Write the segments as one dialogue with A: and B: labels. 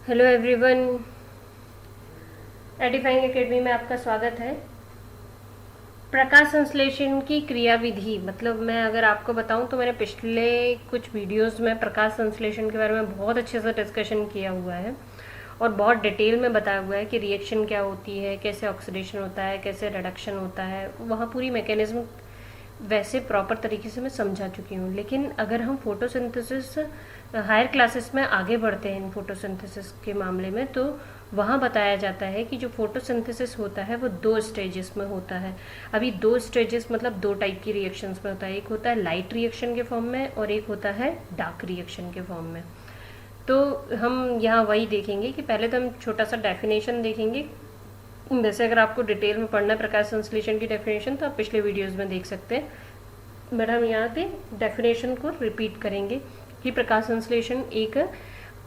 A: Hello everyone, एडिफाइंग academy में आपका स्वागत है। प्रकाश संश्लेषण की क्रियाविधि मतलब मैं अगर आपको बताऊं तो मैंने पिछले कुछ वीडियोस में प्रकाश संश्लेषण के बारे में बहुत अच्छे से डिस्कशन किया हुआ है और बहुत डिटेल में बताया हुआ है कि रिएक्शन क्या होती है, कैसे ऑक्सीडेशन होता है, कैसे रिडक्शन होता है। वहाँ पूरी मैकेनिज्म वैसे प्रॉपर तरीके से मैं समझा चुकी हूँ। लेकिन अगर हम फोटोसिंथेसिस हायर क्लासेस में आगे बढ़ते हैं इन फोटोसिंथेसिस के मामले में, तो वहाँ बताया जाता है कि जो फोटोसिंथेसिस होता है वो 2 स्टेजेस में होता है। अभी 2 स्टेजेस मतलब 2 टाइप की रिएक्शंस में होता है। एक होता है लाइट रिएक्शन के फॉर्म में और एक होता है डार्क रिएक्शन के फॉर्म में। तो हम यहाँ वही देखेंगे कि पहले तो हम छोटा सा डेफिनेशन देखेंगे। वैसे अगर आपको डिटेल में पढ़ना है प्रकाश संश्लेषण की डेफिनेशन तो आप पिछले वीडियोस में देख सकते हैं, बट हम यहाँ पे डेफिनेशन को रिपीट करेंगे कि प्रकाश संश्लेषण एक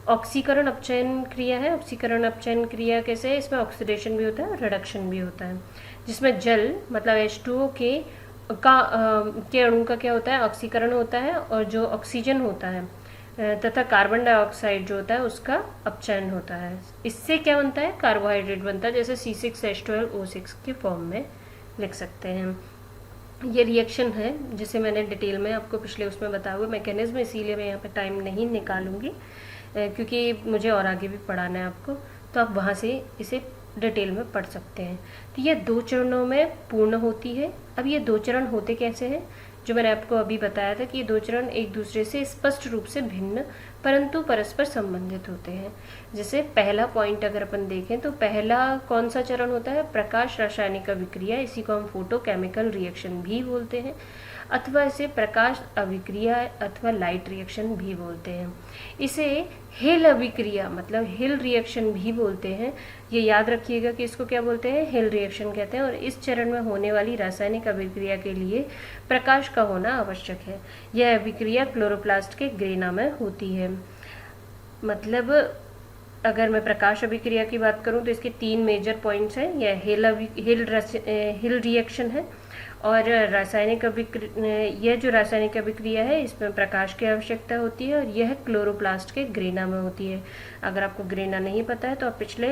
A: ऑक्सीकरण अपचयन क्रिया है। ऑक्सीकरण अपचयन क्रिया कैसे है? इसमें ऑक्सीडेशन भी होता है और रिडक्शन भी होता है, जिसमें जल मतलब H2O के अणु का क्या होता है? ऑक्सीकरण होता है, और जो ऑक्सीजन होता है तथा कार्बन डाइऑक्साइड जो होता है उसका अपचयन होता है। इससे क्या बनता है? कार्बोहाइड्रेट बनता है, जैसे C6H12O6 के फॉर्म में लिख सकते हैं। ये रिएक्शन है जिसे मैंने डिटेल में आपको पिछले उसमें बताया हुआ मैकेनिज्म, इसीलिए मैं यहाँ पे टाइम नहीं निकालूंगी क्योंकि मुझे और आगे भी पढ़ाना है आपको, तो आप वहाँ से इसे डिटेल में पढ़ सकते हैं। तो ये 2 चरणों में पूर्ण होती है। अब ये 2 चरण होते कैसे हैं? जो मैंने आपको अभी बताया था कि ये 2 चरण एक दूसरे से स्पष्ट रूप से भिन्न परंतु परस्पर संबंधित होते हैं। जैसे पहला पॉइंट अगर अपन देखें तो पहला कौन सा चरण होता है? प्रकाश रासायनिक अभिक्रिया। इसी को हम फोटोकेमिकल रिएक्शन भी बोलते हैं, अथवा इसे प्रकाश अभिक्रिया अथवा लाइट रिएक्शन भी बोलते हैं। इसे हिल अभिक्रिया मतलब हिल रिएक्शन भी बोलते हैं। ये याद रखिएगा कि इसको क्या बोलते हैं? हिल रिएक्शन कहते हैं। और इस चरण में होने वाली रासायनिक अभिक्रिया के लिए प्रकाश का होना आवश्यक है। यह अभिक्रिया क्लोरोप्लास्ट के ग्रेना में होती है। मतलब अगर मैं प्रकाश अभिक्रिया की बात करूं तो इसके 3 मेजर पॉइंट्स हैं। यह हिल रिएक्शन है, और यह जो रासायनिक अभिक्रिया है इसमें प्रकाश की आवश्यकता होती है, और यह क्लोरोप्लास्ट के ग्रेना में होती है। अगर आपको ग्रेना नहीं पता है तो आप पिछले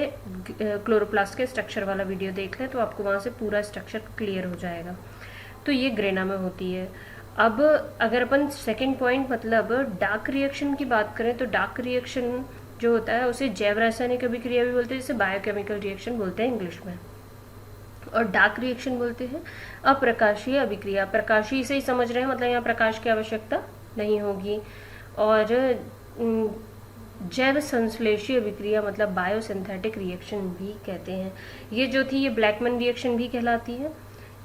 A: क्लोरोप्लास्ट के स्ट्रक्चर वाला वीडियो देख लें, तो आपको वहाँ से पूरा स्ट्रक्चर क्लियर हो जाएगा। तो ये ग्रेना में होती है। अब अगर अपन सेकेंड पॉइंट मतलब डार्क रिएक्शन की बात करें तो डार्क रिएक्शन जो होता है उसे जैव रासायनिक अभिक्रिया भी बोलते हैं, जिसे बायोकेमिकल रिएक्शन बोलते हैं इंग्लिश में। और डार्क रिएक्शन बोलते हैं अप्रकाशीय अभिक्रिया। प्रकाशीय से ही समझ रहे हैं, मतलब यहाँ प्रकाश की आवश्यकता नहीं होगी। और जैव संश्लेषीय अभिक्रिया मतलब बायोसिंथेटिक रिएक्शन भी कहते हैं। ये जो थी ये ब्लैकमैन रिएक्शन भी कहलाती है।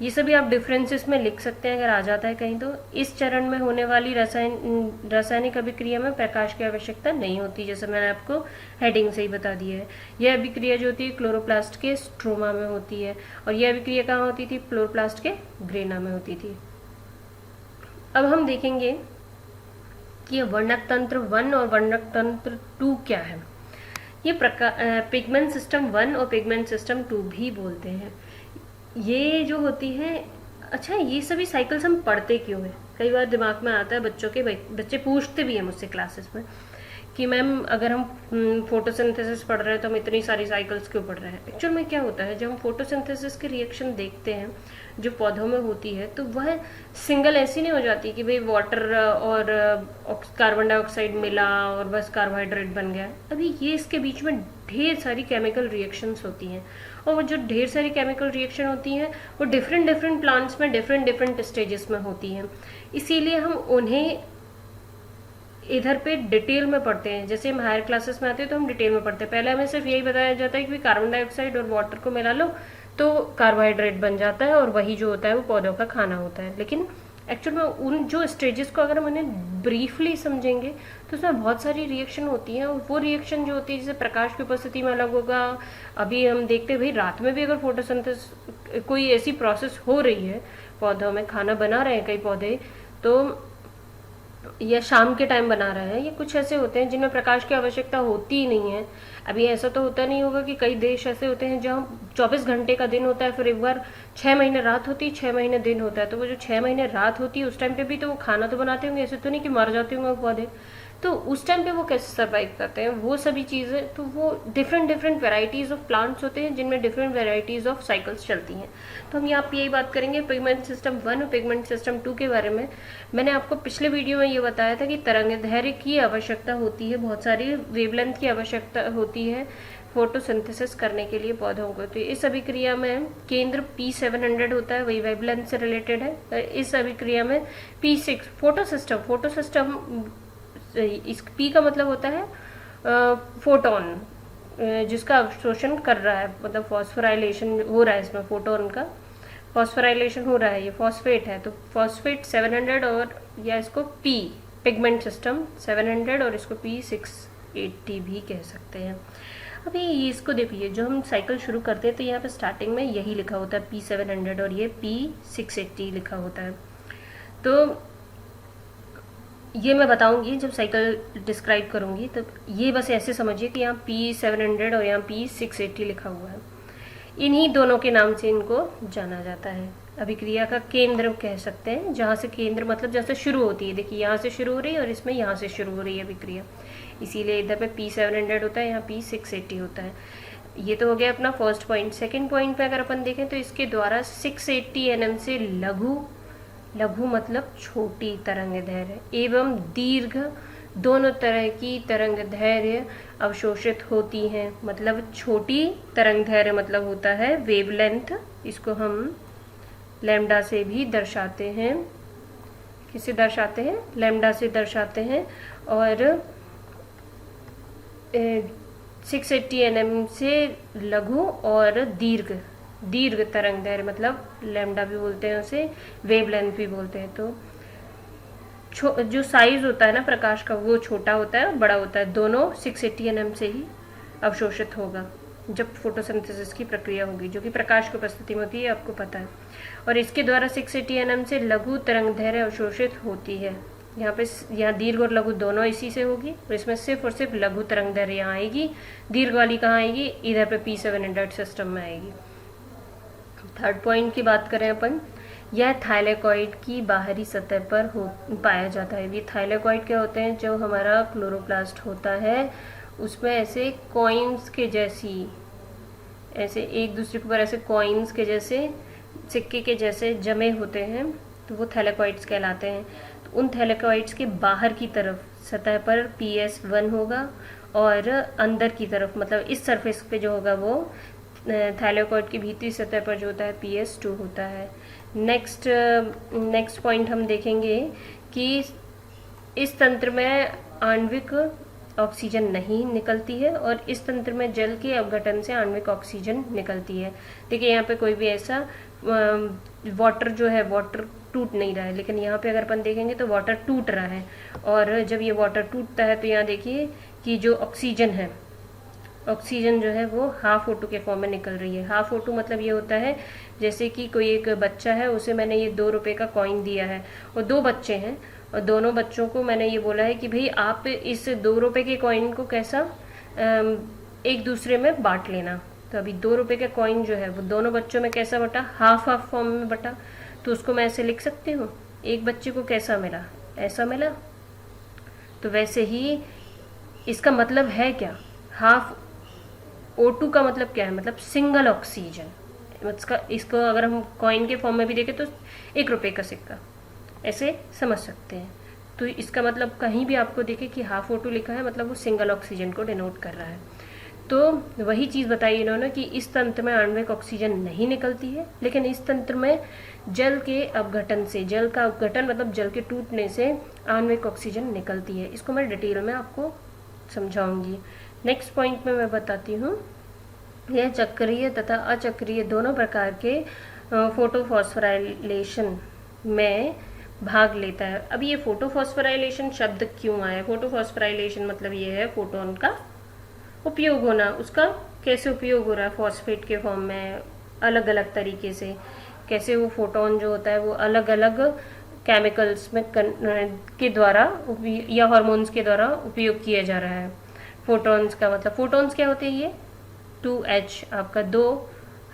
A: ये सभी आप डिफरेंसेस में लिख सकते हैं अगर आ जाता है कहीं तो। इस चरण में होने वाली रासायनिक अभिक्रिया में प्रकाश की आवश्यकता नहीं होती, जैसे मैंने आपको हेडिंग से ही बता दिया है। यह अभिक्रिया जो होती है क्लोरोप्लास्ट के स्ट्रोमा में होती है, और यह अभिक्रिया कहाँ होती थी? क्लोरोप्लास्ट के ग्रेना में होती थी। अब हम देखेंगे कि वर्णक तंत्र 1 और वर्णक तंत्र 2 क्या है। ये पिगमेंट सिस्टम 1 और पिगमेंट सिस्टम 2 भी बोलते हैं। ये जो होती है, अच्छा ये सभी साइकिल्स हम पढ़ते क्यों हैं? कई बार दिमाग में आता है बच्चों के, बच्चे पूछते भी हैं मुझसे क्लासेस में कि मैम अगर हम फोटोसिंथेसिस पढ़ रहे हैं तो हम इतनी सारी साइकिल्स क्यों पढ़ रहे हैं? एक्चुअल में क्या होता है, जब हम फोटोसिंथेसिस के रिएक्शन देखते हैं जो पौधों में होती है, तो वह सिंगल ऐसी नहीं हो जाती कि भाई वाटर और कार्बन डाइऑक्साइड मिला और बस कार्बोहाइड्रेट बन गया। अभी ये इसके बीच में ढेर सारी केमिकल रिएक्शंस होती हैं, और वो जो ढेर सारी केमिकल रिएक्शन होती हैं वो डिफरेंट डिफरेंट प्लांट्स में डिफरेंट स्टेजेस में होती हैं। इसीलिए हम उन्हें इधर पे डिटेल में पढ़ते हैं। जैसे हम हायर क्लासेस में आते हैं तो हम डिटेल में पढ़ते हैं। पहले हमें सिर्फ यही बताया जाता है कि कार्बन डाइऑक्साइड और वाटर को मिला लो तो कार्बोहाइड्रेट बन जाता है, और वही जो होता है वो पौधों का खाना होता है। लेकिन एक्चुअल में उन जो स्टेजेस को अगर हम उन्हें ब्रीफली समझेंगे तो उसमें बहुत सारी रिएक्शन होती हैं, और वो रिएक्शन जो होती है जैसे प्रकाश की उपस्थिति में अलग होगा। अभी हम देखते हैं भाई रात में भी अगर फोटोसिंथेसिस कोई ऐसी प्रोसेस हो रही है, पौधों में खाना बना रहे हैं कई पौधे, तो या शाम के टाइम बना रहे हैं, ये कुछ ऐसे होते हैं जिनमें प्रकाश की आवश्यकता होती ही नहीं है। अभी ऐसा तो होता नहीं होगा कि कई देश ऐसे होते हैं जहाँ 24 घंटे का दिन होता है, फिर एक बार 6 महीने रात होती है, 6 महीने दिन होता है। तो वो जो 6 महीने रात होती है उस टाइम पे भी तो वो खाना तो बनाते होंगे, ऐसे तो नहीं कि मर जाते होंगे वो पौधे। तो उस टाइम पे वो कैसे सर्वाइव करते हैं, वो सभी चीज़ें, तो वो different different varieties of plants होते हैं जिनमें डिफरेंट वेराइटीज़ ऑफ साइकिल्स चलती हैं। तो हम यहाँ पे यही बात करेंगे पिगमेंट सिस्टम 1 और पिगमेंट सिस्टम 2 के बारे में। मैंने आपको पिछले वीडियो में ये बताया था कि तरंग दैर्घ्य की आवश्यकता होती है, बहुत सारी वेवलेंथ की आवश्यकता होती है फोटोसिंथेसिस करने के लिए पौधों को। तो इस अभिक्रिया में केंद्र P700 होता है, वही वेवलेंथ से रिलेटेड है। इस अभिक्रिया में P6 फोटोसिस्टम इस P का मतलब होता है फोटोन, जिसका अवशोषण कर रहा है, मतलब फॉस्फोराइलेशन हो रहा है इसमें, फोटोन का फॉस्फोराइलेशन हो रहा है, ये फॉस्फेट है। तो फॉस्फेट 700 और या इसको P पिगमेंट सिस्टम 700 और इसको P680 भी कह सकते हैं। अभी इसको देखिए, जो हम साइकिल शुरू करते हैं तो यहाँ पे स्टार्टिंग में यही लिखा होता है P700 और ये P680 लिखा होता है। तो ये मैं बताऊंगी जब साइकिल डिस्क्राइब करूंगी, तो ये बस ऐसे समझिए कि यहाँ P700 और यहाँ P680 लिखा हुआ है। इन्हीं दोनों के नाम से इनको जाना जाता है। अभिक्रिया का केंद्र कह सकते हैं, जहाँ से केंद्र मतलब जहाँ से शुरू होती है, देखिए यहाँ से शुरू हो रही है और इसमें यहाँ से शुरू हो रही है अभिक्रिया, इसीलिए इधर पे P700 होता है, यहाँ P680 होता है। ये तो हो गया अपना फर्स्ट पॉइंट। सेकंड पॉइंट पे अगर अपन देखें तो इसके द्वारा 680 nm से लघु मतलब छोटी तरंग दैर्घ्य एवं दीर्घ दोनों तरह की तरंग दैर्घ्य अवशोषित होती हैं। मतलब छोटी तरंग दैर्घ्य मतलब होता है वेवलेंथ, इसको हम लैम्डा से भी दर्शाते हैं। किससे दर्शाते हैं? लैम्डा से दर्शाते हैं। और 680 nm से लघु और दीर्घ तरंग दैर्घ्य मतलब लैम्डा भी बोलते हैं उसे, वेवलेंथ भी बोलते हैं। तो जो साइज होता है ना प्रकाश का, वो छोटा होता है और बड़ा होता है, दोनों 680 nm से ही अवशोषित होगा जब फोटोसिंथेसिस की प्रक्रिया होगी, जो कि प्रकाश की उपस्थिति में होती है, आपको पता है। और इसके द्वारा 680 nm से लघु तरंग दैर्घ्य अवशोषित होती है। यहाँ दीर्घ और लघु दोनों इसी से होगी, और इसमें सिर्फ और सिर्फ लघु तरंग दैर्घ्य यहाँ आएगी, दीर्घ वाली कहाँ आएगी? इधर पे P700 सिस्टम में आएगी। थर्ड पॉइंट की बात करें अपन, यह थाइलेकॉइड की बाहरी सतह पर पाया जाता है। ये थाइलेकॉइड क्या होते हैं? जो हमारा क्लोरोप्लास्ट होता है उसमें ऐसे कॉइन्स के जैसी, ऐसे एक दूसरे के ऊपर ऐसे कॉइन्स के जैसे, सिक्के के जैसे जमे होते हैं, तो वो थैलेकॉइड्स कहलाते हैं। तो उन थैलेकॉइड्स के बाहर की तरफ सतह पर PS1 होगा और अंदर की तरफ मतलब इस सरफेस पे जो होगा वो थैलेकॉइड की भीतरी सतह पर जो होता है PS2 होता है। नेक्स्ट पॉइंट हम देखेंगे कि इस तंत्र में आणविक ऑक्सीजन नहीं निकलती है और इस तंत्र में जल के अपघटन से आणविक ऑक्सीजन निकलती है। देखिए यहाँ पे कोई भी ऐसा वाटर जो है, वाटर टूट नहीं रहा है, लेकिन यहाँ पे अगर अपन देखेंगे तो वाटर टूट रहा है। और जब ये वाटर टूटता है तो यहाँ देखिए कि जो ऑक्सीजन है, ऑक्सीजन जो है वो हाफ O2 के फॉर्म में निकल रही है। हाफ O2 मतलब ये होता है जैसे कि कोई एक बच्चा है, उसे मैंने ये 2 रुपए का कॉइन दिया है और 2 बच्चे हैं और दोनों बच्चों को मैंने ये बोला है कि भाई आप इस 2 रुपए के कॉइन को कैसा एक दूसरे में बांट लेना। तो अभी 2 रुपए का कॉइन जो है वो दोनों बच्चों में कैसा बटा? हाफ हाफ फॉर्म में बटा। तो उसको मैं ऐसे लिख सकती हूँ, एक बच्चे को कैसा मिला? ऐसा मिला। तो वैसे ही इसका मतलब है क्या? हाफ O2 का मतलब क्या है? मतलब सिंगल ऑक्सीजन। इसको अगर हम कॉइन के फॉर्म में भी देखें तो 1 रुपए का सिक्का, ऐसे समझ सकते हैं। तो इसका मतलब कहीं भी आपको देखे कि हाफ O2 लिखा है, मतलब वो सिंगल ऑक्सीजन को डिनोट कर रहा है। तो वही चीज़ बताई इन्होंने कि इस तंत्र में आणविक ऑक्सीजन नहीं निकलती है, लेकिन इस तंत्र में जल के अपघटन से, जल का अपघटन मतलब जल के टूटने से आणविक ऑक्सीजन निकलती है। इसको मैं डिटेल में आपको समझाऊंगी। नेक्स्ट पॉइंट में मैं बताती हूँ, यह चक्रीय तथा अचक्रीय दोनों प्रकार के फोटोफॉस्फोराइलेशन में भाग लेता है। अब ये फोटोफॉस्फोराइलेशन शब्द क्यों आया? फोटोफॉस्फोराइलेशन मतलब ये है फोटोन का उपयोग होना। उसका कैसे उपयोग हो रहा है? फॉस्फेट के फॉर्म में अलग अलग तरीके से, कैसे वो फोटोन जो होता है वो अलग अलग केमिकल्स में के द्वारा या हार्मोन्स के द्वारा उपयोग किया जा रहा है। फोटोन्स का मतलब, फोटोन्स क्या होते हैं? ये 2H आपका 2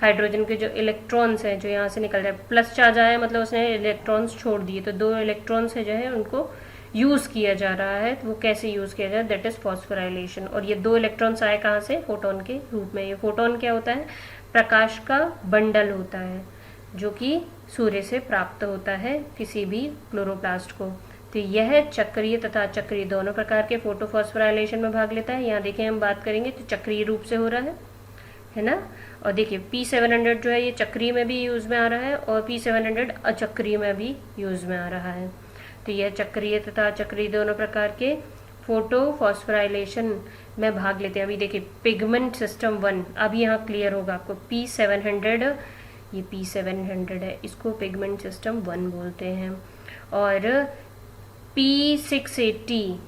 A: हाइड्रोजन के जो इलेक्ट्रॉन्स हैं जो यहाँ से निकल जाए, प्लस चार्ज आया मतलब उसने इलेक्ट्रॉन्स छोड़ दिए, तो 2 इलेक्ट्रॉन्स है जो है उनको यूज़ किया जा रहा है। तो वो कैसे यूज़ किया जाए, दैट इज़ फॉस्फोराइलेशन। और ये 2 इलेक्ट्रॉन्स आए कहाँ से, फोटोन के रूप में। ये फोटोन क्या होता है, प्रकाश का बंडल होता है जो कि सूर्य से प्राप्त होता है किसी भी क्लोरोप्लास्ट को। तो यह चक्रीय तथा अचक्रीय दोनों प्रकार के फोटोफॉस्फोराइलेशन में भाग लेता है। यहाँ देखिए हम बात करेंगे तो चक्रीय रूप से हो रहा है ना। और देखिए P700 जो है ये चक्रीय में भी यूज़ में आ रहा है और P700 अचक्रीय में भी यूज़ में आ रहा है। तो यह चक्रीय तथा अचक्रीय दोनों प्रकार के फोटोफॉस्फोराइलेशन में भाग लेते हैं। अभी देखिए पिगमेंट सिस्टम 1, अब यहाँ क्लियर होगा आपको। P700, ये P700 है, इसको पिगमेंट सिस्टम 1 बोलते हैं। और P680,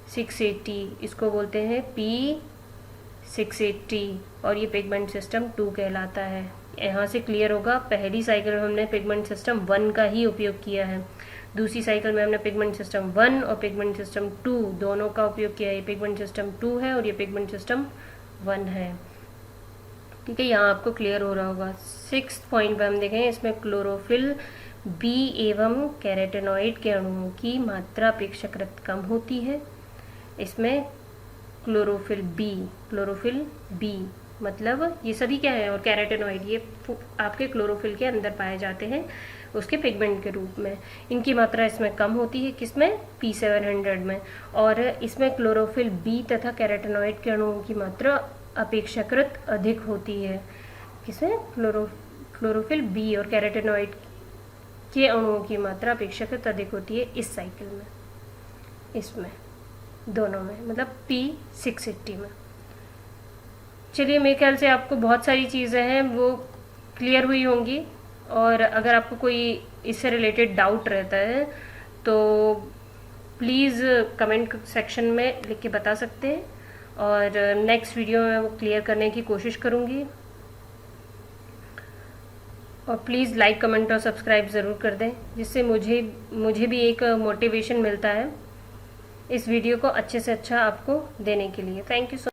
A: 680 इसको बोलते हैं P680 और ये पिगमेंट सिस्टम 2 कहलाता है। यहाँ से क्लियर होगा, पहली साइकिल में हमने पिगमेंट सिस्टम 1 का ही उपयोग किया है, दूसरी साइकिल में हमने पिगमेंट सिस्टम 1 और पिगमेंट सिस्टम 2 दोनों का उपयोग किया है। ये पिगमेंट सिस्टम 2 है और ये पिगमेंट सिस्टम 1 है। ठीक है, यहाँ आपको क्लियर हो रहा होगा। 6th पॉइंट पर हम देखें, इसमें क्लोरोफिल बी एवं कैरोटेनॉइड के अणुओं की मात्रा अपेक्षाकृत कम होती है। इसमें क्लोरोफिल बी मतलब ये सभी क्या है, और कैरोटेनॉइड ये आपके क्लोरोफिल के अंदर पाए जाते हैं उसके पिगमेंट के रूप में। इनकी मात्रा इसमें कम होती है, किसमें, P700 में। और इसमें क्लोरोफिल बी तथा कैरोटेनॉइड के अणुओं की मात्रा अपेक्षाकृत अधिक होती है। किसमें, क्लोरोफिल बी और कैरोटेनॉइड के अणुओं की मात्रा अपेक्षाकृत अधिक होती है इस साइकिल में, इसमें दोनों में, मतलब P680 में। चलिए, मेरे ख्याल से आपको बहुत सारी चीज़ें हैं वो क्लियर हुई होंगी। और अगर आपको कोई इससे रिलेटेड डाउट रहता है तो प्लीज़ कमेंट सेक्शन में लिख के बता सकते हैं और नेक्स्ट वीडियो में वो क्लियर करने की कोशिश करूँगी। और प्लीज़ लाइक, कमेंट और सब्सक्राइब ज़रूर कर दें, जिससे मुझे भी एक मोटिवेशन मिलता है इस वीडियो को अच्छे से अच्छा आपको देने के लिए। Thank you so